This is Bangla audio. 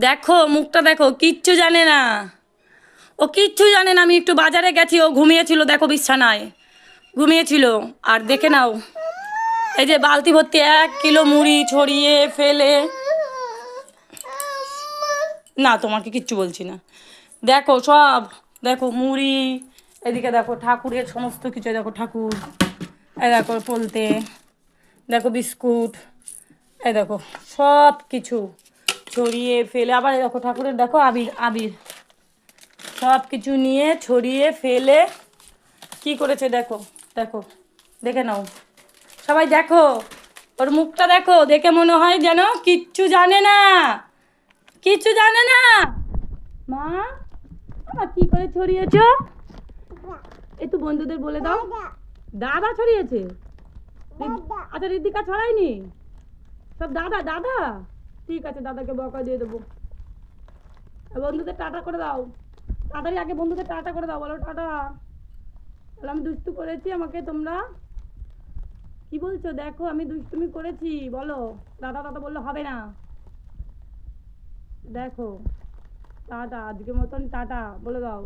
দেখো মুখটা দেখো, কিচ্ছু জানে না, ও কিচ্ছু জানে না। আমি একটু বাজারে গেছি, ও ঘুমিয়েছিল, দেখো বিছানায় ঘুমিয়েছিল। আর দেখে নাও, এই যে বালতি ভর্তি 1 কিলো মুড়ি ছড়িয়ে ফেলে। না তোমাকে কিচ্ছু বলছি না। দেখো সব, দেখো মুড়ি, এদিকে দেখো ঠাকুরের সমস্ত কিছু, দেখো ঠাকুর, এই দেখো পলতে, দেখো বিস্কুট, এই দেখো সব কিছু ছড়িয়ে ফেলে। আবার এই দেখো ঠাকুরের, দেখো আবির আবির, সব কিছু নিয়ে ছড়িয়ে ফেলে কি করেছে দেখো। দেখো, দেখে নাও সবাই, দেখো ওর মুখটা দেখো, দেখে মনে হয় যেন কিচ্ছু জানে না, কিচ্ছু জানে না। মা, বাবা কি করে ছড়িয়েছো? একটু বন্ধুদের বলে দাও। দাদা ছড়িয়েছে? আচ্ছা ঋতিকা ছড়ায়নি? সব দাদা দাদা, ঠিক আছে, দাদাকে বকা দিয়ে দেবো। বন্ধুদের টাটা করে দাও তাড়াতাড়ি, আগে বন্ধুদের টাটা করে দাও, বলো টাটা। বলো আমি দুষ্টু করেছি, আমাকে তোমরা কি বলছো? দেখো আমি দুষ্টুমি করেছি, বলো। দাদা দাদা বললে হবে না। দেখো টাটা, আজকের মতন টাটা বলে দাও।